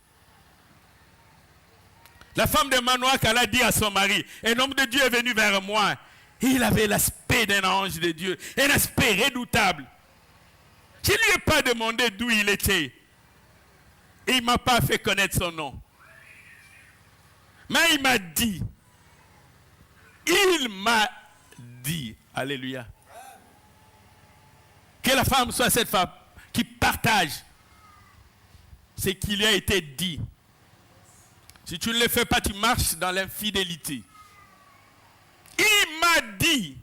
La femme de Manoah, elle a dit à son mari, un homme de Dieu est venu vers moi. Et il avait l'aspect d'un ange de Dieu, un aspect redoutable. Je ne lui ai pas demandé d'où il était. Et il ne m'a pas fait connaître son nom. Mais il m'a dit, alléluia, que la femme soit cette femme qui partage ce qui lui a été dit. Si tu ne le fais pas, tu marches dans l'infidélité. Il m'a dit,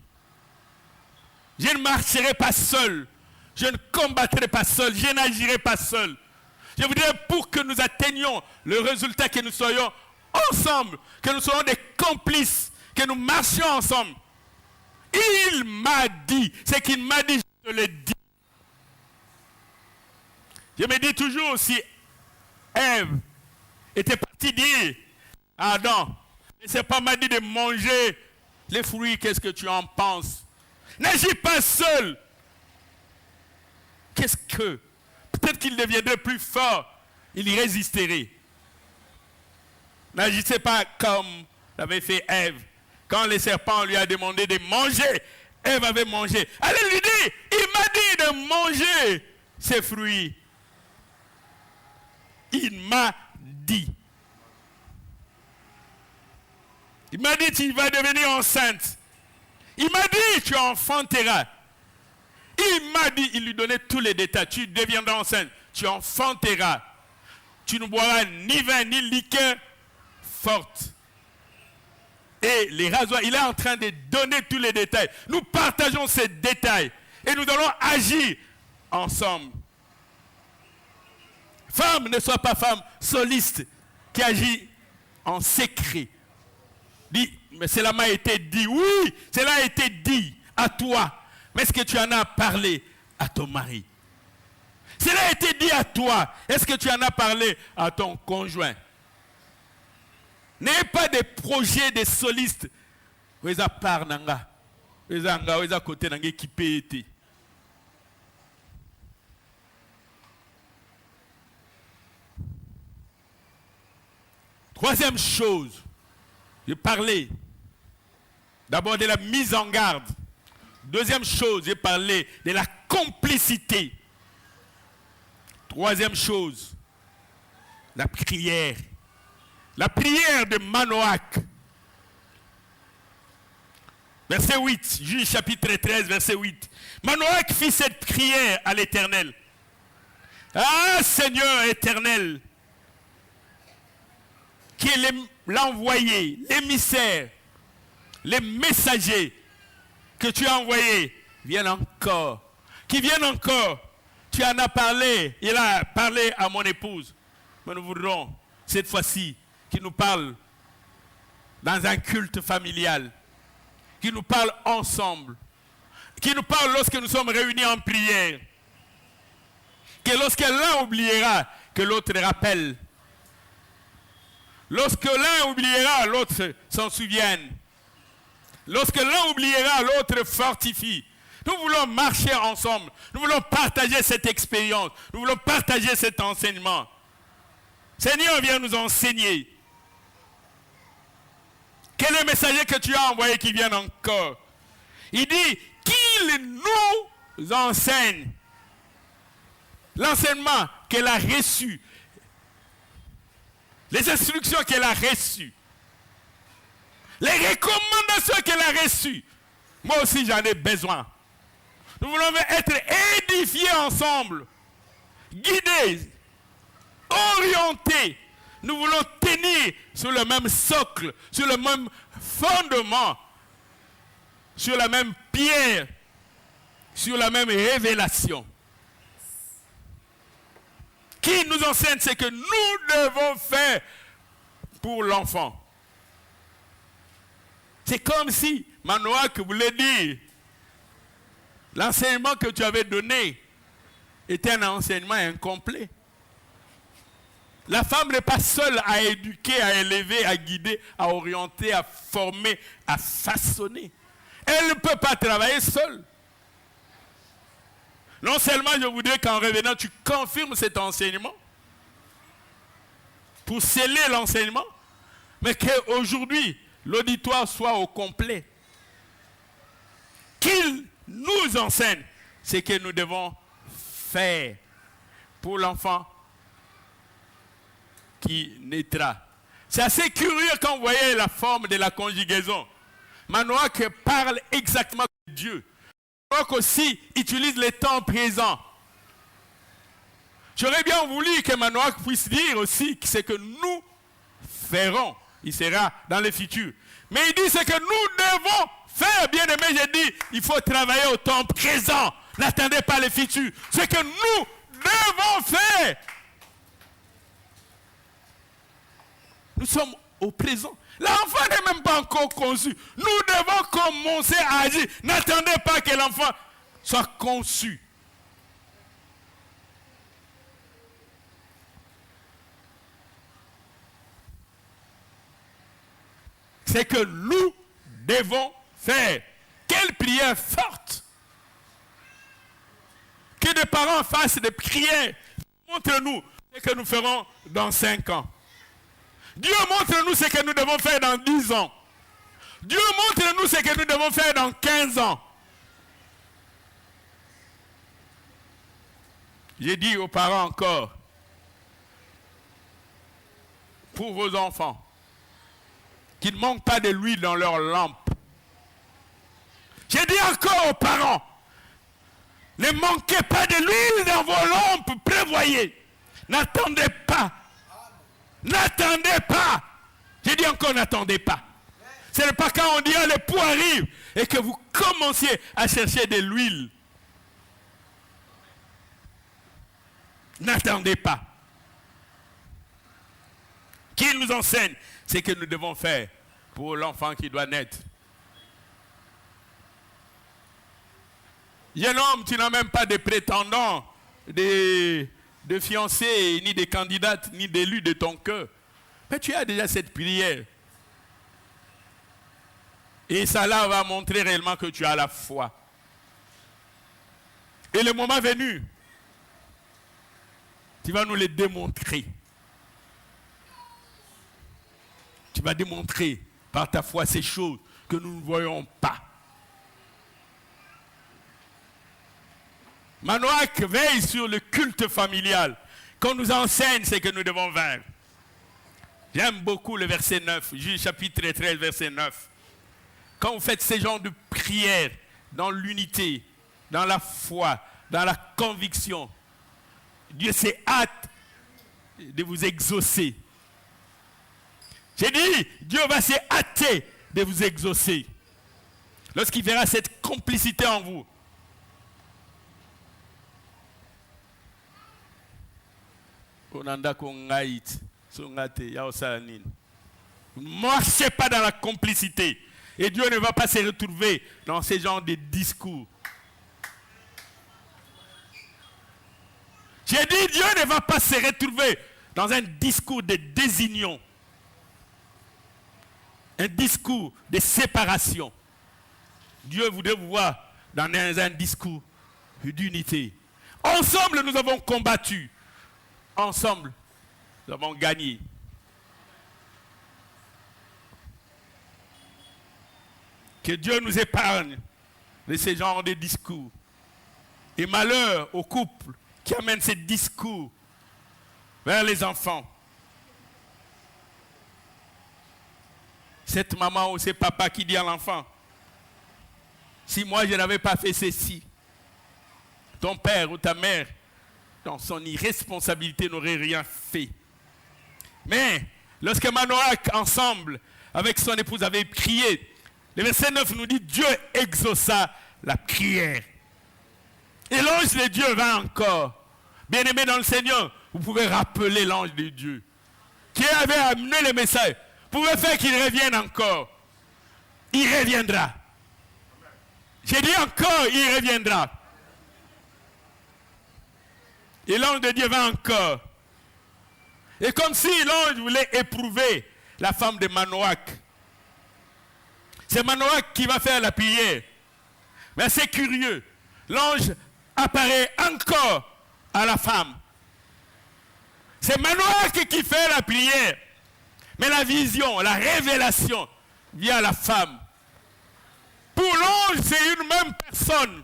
je ne marcherai pas seul, je ne combattrai pas seul, je n'agirai pas seul. Je voudrais pour que nous atteignions le résultat, que nous soyons ensemble, que nous soyons des complices, que nous marchions ensemble. Il m'a dit, ce qu'il m'a dit, je te le dis. Je me dis toujours, si Ève était partie dire à Adam, et c'est pas m'a dit de manger les fruits, qu'est-ce que tu en penses? N'agis pas seul. Qu'est-ce que? Peut-être qu'il deviendrait plus fort, il y résisterait. N'agissez pas comme l'avait fait Ève. Quand le serpent lui a demandé de manger, Ève avait mangé. Allez lui dire, il m'a dit de manger ces fruits. Il m'a dit. Il m'a dit, tu vas devenir enceinte. Il m'a dit, tu enfanteras. Il m'a dit, il lui donnait tous les détails. Tu deviendras enceinte, tu enfanteras. Tu ne boiras ni vin, ni liqueur forte. Et les rasoirs, il est en train de donner tous les détails. Nous partageons ces détails. Et nous allons agir ensemble. Femme, ne sois pas femme soliste qui agit en secret. Dis, mais cela m'a été dit. Oui, cela a été dit à toi. Mais est-ce que tu en as parlé à ton mari? Cela a été dit à toi. Est-ce que tu en as parlé à ton conjoint? N'ayez pas des projets de solistes. Vous avez part nanga. Vous avez côté nanga qui peut être. Troisième chose, j'ai parlé d'abord de la mise en garde. Deuxième chose, j'ai parlé de la complicité. Troisième chose, la prière. La prière de Manoah. Verset 8, Juge chapitre 13, verset 8. Manoah fit cette prière à l'Éternel. Ah Seigneur éternel, qui est l'envoyé, l'émissaire, les messagers que tu as envoyés viennent encore. Qui viennent encore. Tu en as parlé, il a parlé à mon épouse. Mais nous voudrons cette fois-ci qu'il nous parle dans un culte familial, qui nous parle ensemble, qui nous parle lorsque nous sommes réunis en prière, que lorsque l'un oubliera, que l'autre rappelle. Lorsque l'un oubliera, l'autre s'en souvienne. Lorsque l'un oubliera, l'autre fortifie. Nous voulons marcher ensemble. Nous voulons partager cette expérience. Nous voulons partager cet enseignement. Seigneur, viens nous enseigner. Quel est le messager que tu as envoyé qui vienne encore? Il dit qu'il nous enseigne l'enseignement qu'elle a reçu, les instructions qu'elle a reçues, les recommandations qu'elle a reçues. Moi aussi, j'en ai besoin. Nous voulons être édifiés ensemble, guidés, orientés. Nous voulons tenir sur le même socle, sur le même fondement, sur la même pierre, sur la même révélation. Qui nous enseigne ce que nous devons faire pour l'enfant. C'est comme si Manoach voulait dire, l'enseignement que tu avais donné était un enseignement incomplet. La femme n'est pas seule à éduquer, à élever, à guider, à orienter, à former, à façonner. Elle ne peut pas travailler seule. Non seulement je voudrais qu'en revenant, tu confirmes cet enseignement pour sceller l'enseignement, mais qu'aujourd'hui, l'auditoire soit au complet. Qu'il nous enseigne ce que nous devons faire pour l'enfant qui naîtra. C'est assez curieux quand vous voyez la forme de la conjugaison. Manoach parle exactement de Dieu. Manoach aussi utilise le temps présent. J'aurais bien voulu que Manoach puisse dire aussi ce que nous ferons. Il sera dans le futur. Mais il dit ce que nous devons faire. Bien aimé, j'ai dit, il faut travailler au temps présent. N'attendez pas le futur. Ce que nous devons faire. Nous sommes au présent. L'enfant n'est même pas encore conçu. Nous devons commencer à agir. N'attendez pas que l'enfant soit conçu. C'est que nous devons faire. Quelle prière forte! Que des parents fassent des prières. Montre-nous ce que nous ferons dans 5 ans. Dieu montre-nous ce que nous devons faire dans 10 ans. Dieu montre-nous ce que nous devons faire dans 15 ans. J'ai dit aux parents encore, pour vos enfants, qu'il ne manque pas de l'huile dans leur lampe. J'ai dit encore aux parents, ne manquez pas de l'huile dans vos lampes, prévoyez. N'attendez pas. N'attendez pas. J'ai dit encore, n'attendez pas. Ce n'est pas quand on dira le pouls arrive et que vous commenciez à chercher de l'huile. N'attendez pas. Qu'il nous enseigne ce que nous devons faire pour l'enfant qui doit naître. Jeune homme, tu n'as même pas de prétendants, de fiancés, ni de candidates, ni d'élus de ton cœur. Mais tu as déjà cette prière. Et ça là va montrer réellement que tu as la foi. Et le moment venu, tu vas nous le démontrer. Tu vas démontrer par ta foi ces choses que nous ne voyons pas. Manoach veille sur le culte familial, qu'on nous enseigne ce que nous devons faire. J'aime beaucoup le verset 9, Juge chapitre 13, verset 9. Quand vous faites ce genre de prière, dans l'unité, dans la foi, dans la conviction, Dieu s'est hâte de vous exaucer. J'ai dit, Dieu va se hâter de vous exaucer. Lorsqu'il verra cette complicité en vous. Ne marchez pas dans la complicité. Et Dieu ne va pas se retrouver dans ce genre de discours. J'ai dit, Dieu ne va pas se retrouver dans un discours de désunion. Un discours de séparation. Dieu voudrait vous voir dans un discours d'unité. Ensemble, nous avons combattu. Ensemble, nous avons gagné. Que Dieu nous épargne de ce genre de discours. Et malheur aux couples qui amènent ces discours vers les enfants. Cette maman ou ce papa qui dit à l'enfant, si moi je n'avais pas fait ceci, ton père ou ta mère, dans son irresponsabilité, n'aurait rien fait. Mais lorsque Manoach, ensemble, avec son épouse, avait prié, le verset 9 nous dit, Dieu exauça la prière. Et l'ange de Dieu vint encore. Bien-aimés dans le Seigneur, vous pouvez rappeler l'ange de Dieu qui avait amené le message. Vous pouvez faire qu'il revienne encore. Il reviendra. J'ai dit encore, il reviendra. Et l'ange de Dieu va encore. Et comme si l'ange voulait éprouver la femme de Manoach. C'est Manoach qui va faire la prière. Mais c'est curieux. L'ange apparaît encore à la femme. C'est Manoach qui fait la prière. Mais la vision, la révélation vient à la femme. Pour l'ange, c'est une même personne.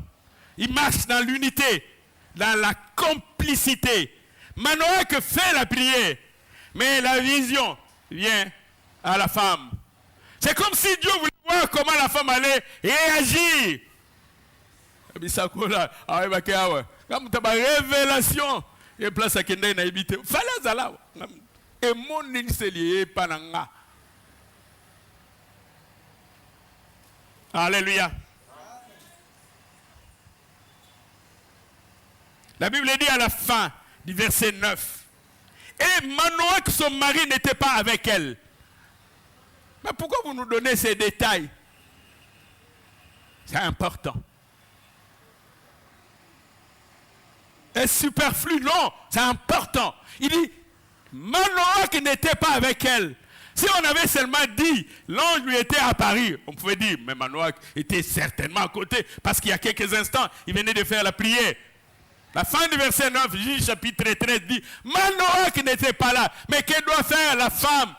Il marche dans l'unité, dans la complicité. Manoach fait la prière, mais la vision vient à la femme. C'est comme si Dieu voulait voir comment la femme allait réagir. Comme tu as révélation, et place à Kenda na habité. Fallait zala. Et mon lié pananga. Alléluia. La Bible dit à la fin du verset 9. Et Manoach, son mari, n'était pas avec elle. Mais pourquoi vous nous donnez ces détails? C'est important. Est-ce superflu? Non, c'est important. Il dit, Manoach n'était pas avec elle. Si on avait seulement dit, l'ange lui était apparu, on pouvait dire, mais Manoach était certainement à côté, parce qu'il y a quelques instants, il venait de faire la prière. La fin du verset 9, Juge chapitre 13 dit, Manoach n'était pas là. Mais que doit faire la femme?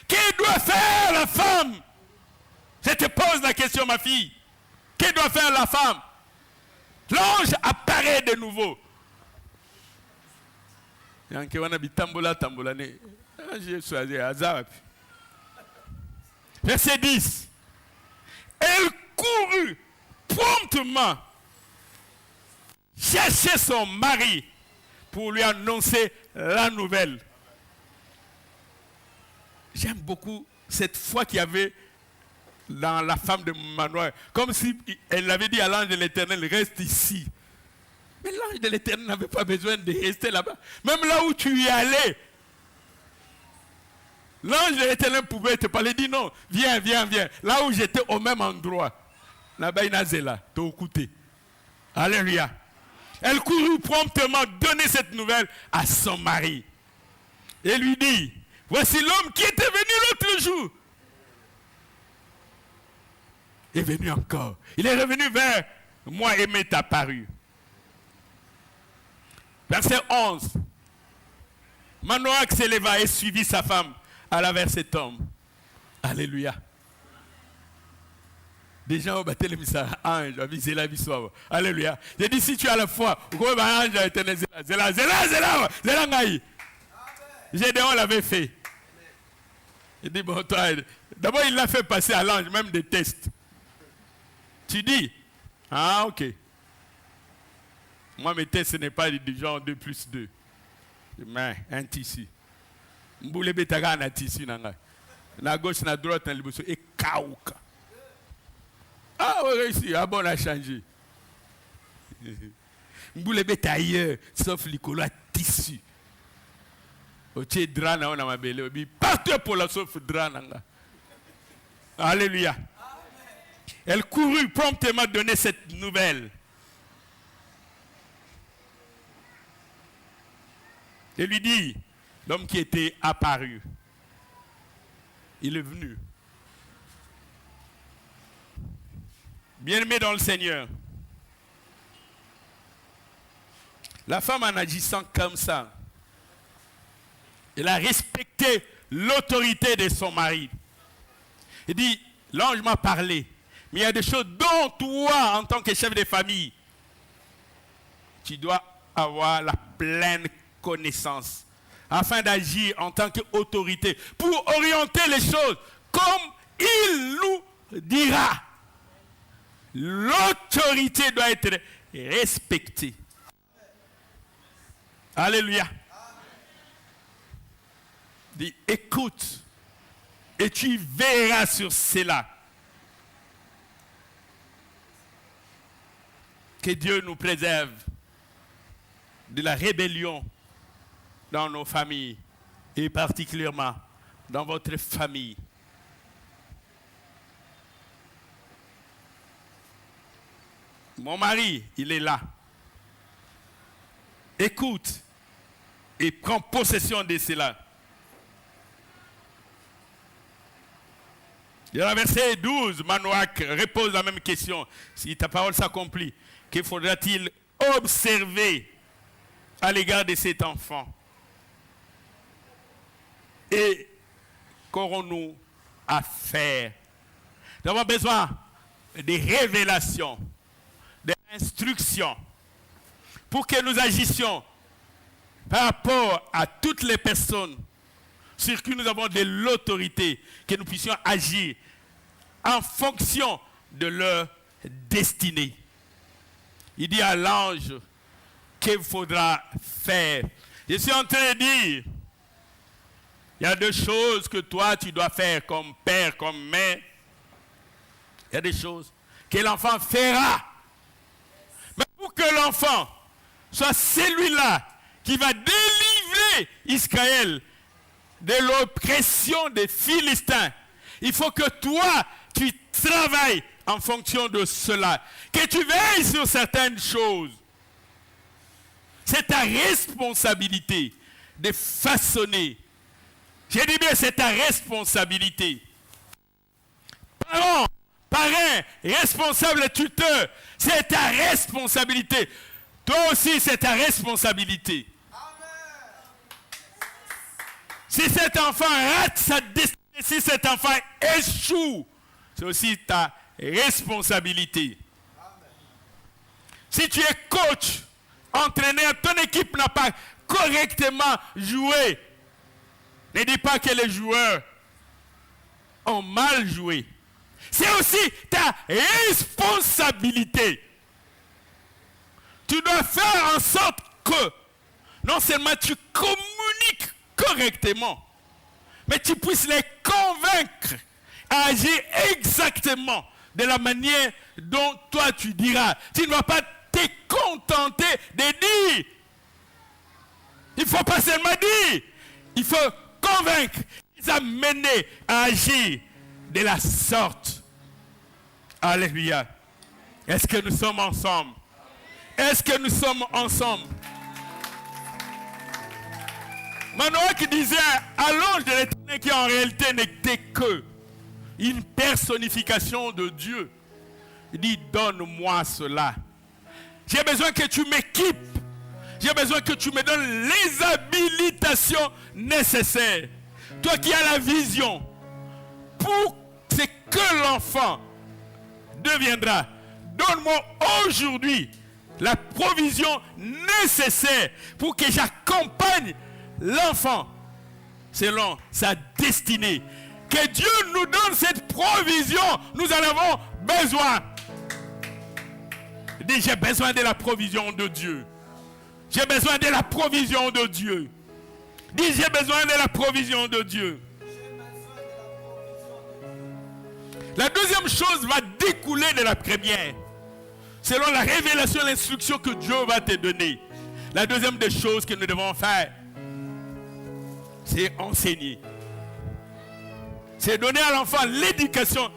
Que doit faire la femme? Je te pose la question, ma fille. Que doit faire la femme? L'ange apparaît de nouveau. Verset 10. Elle courut promptement chercher son mari pour lui annoncer la nouvelle. J'aime beaucoup cette foi qu'il y avait dans la femme de Manoach. Comme si elle avait dit à l'ange de l'Éternel, reste ici. Mais l'ange de l'Éternel n'avait pas besoin de rester là-bas. Même là où tu y allais, l'ange de l'Éternel pouvait te parler, dit non, viens, viens, viens. Là où j'étais au même endroit. Là-bas, il n'a là, t'as écouté. Alléluia. Elle courut promptement donner cette nouvelle à son mari. Et lui dit, voici l'homme qui était venu l'autre jour. Est venu encore. Il est revenu vers moi et m'est apparu. Verset 11. Manoach s'éleva et suivit sa femme à la vers cet homme. Alléluia. Des gens ont battu le message. Ange, avisé la vie. Alléluia. J'ai dit, si tu as la foi, j'ai dit, on l'avait fait. Il dit, bon, toi, d'abord, il l'a fait passer à l'ange, même des tests. Tu dis, ah, ok. Moi, mes tests, ce n'est pas du genre 2 plus 2. Mais un tissu. Mboule betaga na tissu nanga. Na gauche, na droite, na liboso. Et kauka. Ah, oui, réussi. Ah bon, on a changé. Mboule beta ailleurs, sauf l'icolo à tissu. Oche drana, on a ma belle. Obi, partez pour la sauf drana. Alléluia. Elle courut promptement donner cette nouvelle. Et lui dit, l'homme qui était apparu, il est venu. Bien-aimés dans le Seigneur, la femme en agissant comme ça, elle a respecté l'autorité de son mari. Il dit, l'ange m'a parlé, mais il y a des choses dont toi, en tant que chef de famille, tu dois avoir la pleine connaissance afin d'agir en tant qu'autorité pour orienter les choses comme il nous dira. L'autorité doit être respectée. Alléluia. Dis, écoute et tu verras sur cela. Que Dieu nous préserve de la rébellion dans nos familles et particulièrement dans votre famille. Mon mari, il est là. Écoute et prends possession de cela. Dans le verset 12, Manoach repose la même question. Si ta parole s'accomplit, que faudra-t-il observer à l'égard de cet enfant? Et qu'aurons-nous à faire? Nous avons besoin de révélations, d'instructions, pour que nous agissions par rapport à toutes les personnes sur qui nous avons de l'autorité, que nous puissions agir en fonction de leur destinée. Il dit à l'ange qu'il faudra faire. Je suis en train de dire, il y a deux choses que toi tu dois faire comme père, comme mère. Il y a des choses que l'enfant fera. Mais pour que l'enfant soit celui-là qui va délivrer Israël de l'oppression des Philistins, il faut que toi, tu travailles en fonction de cela. Que tu veilles sur certaines choses. C'est ta responsabilité de façonner. J'ai dit bien, c'est ta responsabilité. Parents, parrain, responsable tuteur, c'est ta responsabilité. Toi aussi, c'est ta responsabilité. Si cet enfant rate sa destinée, si cet enfant échoue, c'est aussi ta responsabilité. Si tu es coach, entraîneur, ton équipe n'a pas correctement joué, ne dis pas que les joueurs ont mal joué. C'est aussi ta responsabilité. Tu dois faire en sorte que non seulement tu communiques correctement, mais tu puisses les convaincre à agir exactement de la manière dont toi tu diras. Tu ne vas pas te contenter de dire. Il ne faut pas seulement dire. Il faut convaincre, les amener à agir de la sorte. Alléluia. Est-ce que nous sommes ensemble? Est-ce que nous sommes ensemble? Manoach qui disait à l'ange de l'Éternel qui en réalité n'était que une personnification de Dieu. Il dit, donne-moi cela. J'ai besoin que tu m'équipes. J'ai besoin que tu me donnes les habilitations nécessaires. Toi qui as la vision pour ce que l'enfant deviendra. Donne-moi aujourd'hui la provision nécessaire pour que j'accompagne l'enfant selon sa destinée. Que Dieu nous donne cette provision. Nous en avons besoin. Dis, j'ai besoin de la provision de Dieu. J'ai besoin de la provision de Dieu. Dis, j'ai besoin de la provision de Dieu. La deuxième chose va découler de la première. Selon la révélation, l'instruction que Dieu va te donner. La deuxième des choses que nous devons faire, c'est enseigner. C'est donner à l'enfant l'éducation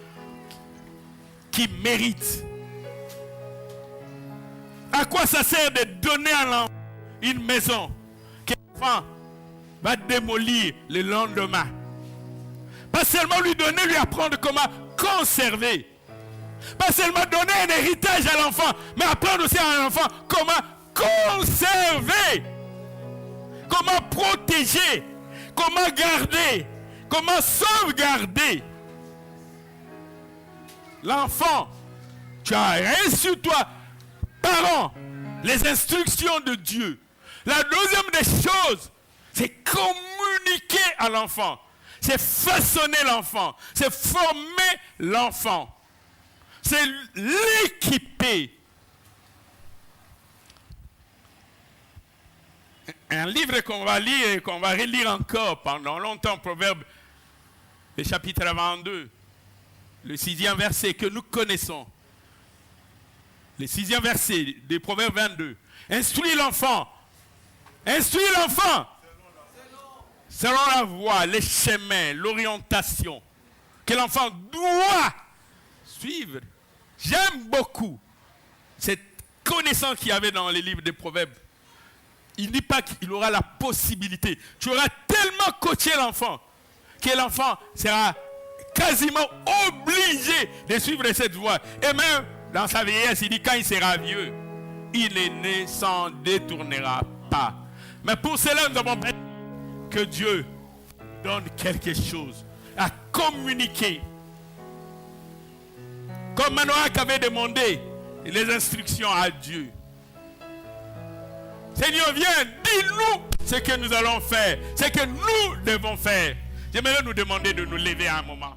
qu'il mérite. À quoi ça sert de donner à l'enfant une maison que l'enfant va démolir le lendemain? Pas seulement lui donner, lui apprendre comment conserver. Pas seulement donner un héritage à l'enfant, mais apprendre aussi à l'enfant comment conserver, comment protéger, comment garder, comment sauvegarder. L'enfant, tu as reçu toi, parents, les instructions de Dieu. La deuxième des choses, c'est communiquer à l'enfant. C'est façonner l'enfant. C'est former l'enfant. C'est l'équiper. Un livre qu'on va lire et qu'on va relire encore pendant longtemps, Proverbe, le chapitre 22, le 6e verset que nous connaissons. Le 6e verset des Proverbes 22. Instruis l'enfant. Instruis l'enfant. Selon la voie, les chemins, l'orientation que l'enfant doit suivre. J'aime beaucoup cette connaissance qu'il y avait dans les livres des Proverbes. Il ne dit pas qu'il aura la possibilité. Tu auras tellement coaché l'enfant que l'enfant sera quasiment obligé de suivre cette voie. Et même dans sa vieillesse, il dit quand il sera vieux, il est né, s'en détournera pas. Mais pour cela, nous avons besoin que Dieu donne quelque chose à communiquer. Comme Manoach avait demandé les instructions à Dieu. Seigneur, viens, dis-nous ce que nous allons faire, ce que nous devons faire. J'aimerais nous demander de nous lever à un moment.